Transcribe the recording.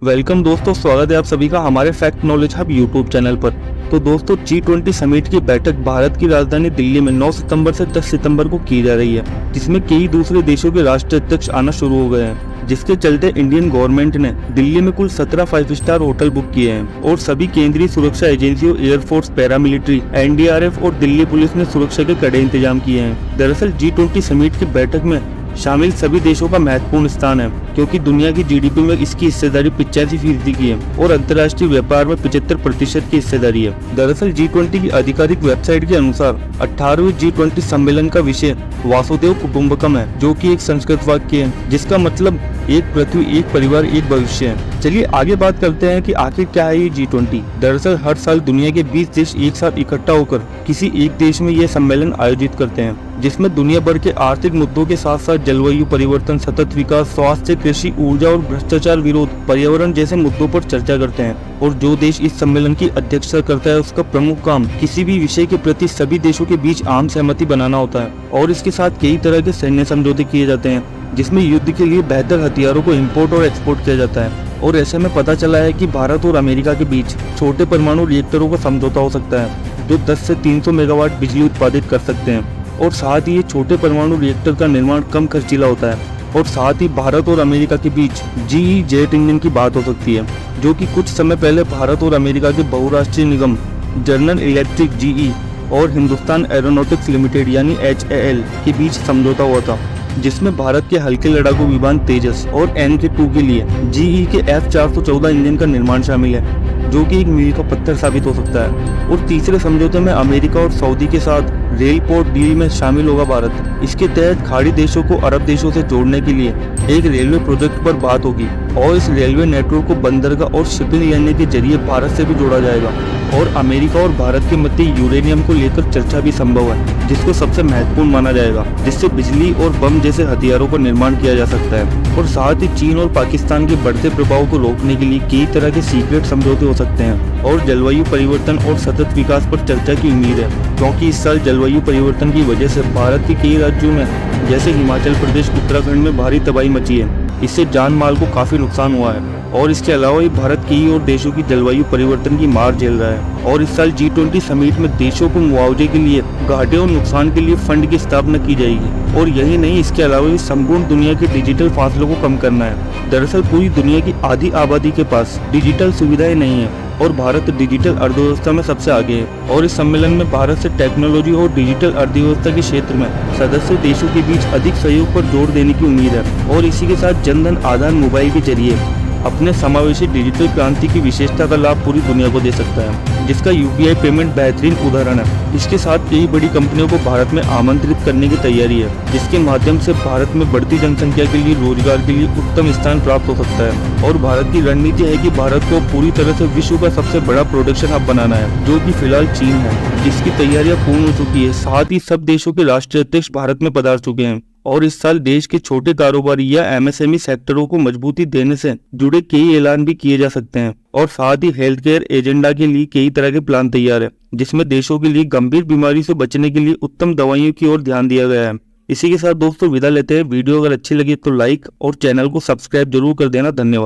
Welcome दोस्तों, स्वागत है आप सभी का हमारे fact knowledge hub YouTube channel पर। तो दोस्तों, G20 समिट की बैठक भारत की राजधानी दिल्ली में 9 सितंबर से 10 सितंबर को की जा रही है, जिसमें कई दूसरे देशों के राष्ट्राध्यक्ष आना शुरू हो गए हैं, जिसके चलते इंडियन गवर्नमेंट ने दिल्ली में कुल 17 5 स्टार होटल बुक किए हैं और सभी केंद्रीय सुरक्षा एजेंसियों, एयरफोर्स, पैरामिलिट्री, NDRF और दिल्ली पुलिस ने सुरक्षा के कड़े इंतजाम किए हैं। दरअसल G20 समिट की बैठक में शामिल सभी देशों का महत्वपूर्ण स्थान है, क्योंकि दुनिया की GDP में इसकी हिस्सेदारी 85% की है और अंतर्राष्ट्रीय व्यापार में 75% की हिस्सेदारी है। दरअसल G20 की आधिकारिक वेबसाइट के अनुसार 18वीं G20 सम्मेलन का विषय वासुदेव कुटुंबकम है, जो कि एक संस्कृत वाक्य है जिसका मतलब एक पृथ्वी, एक परिवार, एक भविष्य है। चलिए आगे बात करते हैं कि आखिर क्या है ये G20। दरअसल हर साल दुनिया के 20 देश एक साथ इकट्ठा होकर किसी एक देश में यह सम्मेलन आयोजित करते हैं, जिसमें दुनिया भर के आर्थिक मुद्दों के साथ साथ जलवायु परिवर्तन, सतत विकास, स्वास्थ्य, कृषि, ऊर्जा और भ्रष्टाचार विरोध, पर्यावरण जैसे मुद्दों पर चर्चा करते हैं। और जो देश इस सम्मेलन की अध्यक्षता करता है, उसका प्रमुख काम किसी भी विषय के प्रति सभी देशों के बीच आम सहमति बनाना होता है। और इसके साथ कई तरह के सैन्य समझौते किए जाते हैं, जिसमें युद्ध के लिए बेहतर हथियारों को इम्पोर्ट और एक्सपोर्ट किया जाता है। और ऐसे में पता चला है कि भारत और अमेरिका के बीच छोटे परमाणु रिएक्टरों का समझौता हो सकता है, जो 10 से 300 मेगावाट बिजली उत्पादित कर सकते हैं। और साथ ही ये छोटे परमाणु रिएक्टर का निर्माण कम खर्चीला होता है। और साथ ही भारत और अमेरिका के बीच GE जेट इंजन की बात हो सकती है, जो कि कुछ समय पहले भारत और अमेरिका के बहुराष्ट्रीय निगम जनरल इलेक्ट्रिक GE और हिंदुस्तान एरोनॉटिक्स लिमिटेड यानी HAL के बीच समझौता हुआ था, जिसमें भारत के हल्के लड़ाकू विमान तेजस और NK-2 के लिए GE के F414 इंजन का निर्माण शामिल है, जो कि एक मील का पत्थर साबित हो सकता है। और तीसरे समझौते में अमेरिका और सऊदी के साथ रेल पोर्ट डील में शामिल होगा भारत। इसके तहत खाड़ी देशों को अरब देशों से जोड़ने के लिए एक रेलवे प्रोजेक्ट पर बात होगी और इस रेलवे नेटवर्क को बंदरगाह और शिपिंग लाइन के जरिए भारत से भी जोड़ा जाएगा। और अमेरिका और भारत के मध्य यूरेनियम को लेकर चर्चा भी संभव है, जिसको सबसे महत्वपूर्ण माना जाएगा, जिससे बिजली और बम जैसे हथियारों का निर्माण किया जा सकता है। और साथ ही चीन और पाकिस्तान के बढ़ते प्रभाव को रोकने के लिए कई तरह के सीक्रेट समझौते हो सकते हैं। और जलवायु परिवर्तन और सतत विकास पर चर्चा की उम्मीद है, क्योंकि इस साल जलवायु परिवर्तन की वजह से भारत के कई राज्यों में जैसे हिमाचल प्रदेश, उत्तराखंड में भारी तबाही मची है। इससे जान माल को काफी नुकसान हुआ है। और इसके अलावा ही भारत कई और देशों की जलवायु परिवर्तन की मार झेल रहा है। और इस साल G20 समिट में देशों को मुआवजे के लिए, घाटे और नुकसान के लिए फंड की स्थापना की जाएगी। और यही नहीं, इसके अलावा भी संपूर्ण दुनिया के डिजिटल फासलों को कम करना है। दरअसल पूरी दुनिया की आधी आबादी के पास डिजिटल सुविधाएं नहीं है और भारत डिजिटल अर्थव्यवस्था में सबसे आगे है। और इस सम्मेलन में भारत से टेक्नोलॉजी और डिजिटल अर्थव्यवस्था के क्षेत्र में सदस्य देशों के बीच अधिक सहयोग पर जोर देने की उम्मीद है। और इसी के साथ जनधन आधार मोबाइल के जरिए अपने समावेशी डिजिटल क्रांति की विशेषता का लाभ पूरी दुनिया को दे सकता है, जिसका UPI पेमेंट बेहतरीन उदाहरण है। इसके साथ कई बड़ी कंपनियों को भारत में आमंत्रित करने की तैयारी है, जिसके माध्यम से भारत में बढ़ती जनसंख्या के लिए रोजगार के लिए उत्तम स्थान प्राप्त हो सकता है। और भारत की रणनीति है कि भारत को पूरी तरह से विश्व का सबसे बड़ा प्रोडक्शन हब बनाना है, जो कि फिलहाल चीन है, जिसकी तैयारियां पूर्ण हो चुकी है। साथ ही सब देशों के राष्ट्राध्यक्ष भारत में पधार चुके हैं। और इस साल देश के छोटे कारोबारी या MSME सेक्टरों को मजबूती देने से जुड़े कई ऐलान भी किए जा सकते हैं। और साथ ही हेल्थ केयर एजेंडा के लिए कई तरह के प्लान तैयार है, जिसमें देशों के लिए गंभीर बीमारी से बचने के लिए उत्तम दवाइयों की ओर ध्यान दिया गया है। इसी के साथ दोस्तों विदा लेते हैं। वीडियो अगर अच्छी लगी तो लाइक और चैनल को सब्सक्राइब जरूर कर देना। धन्यवाद।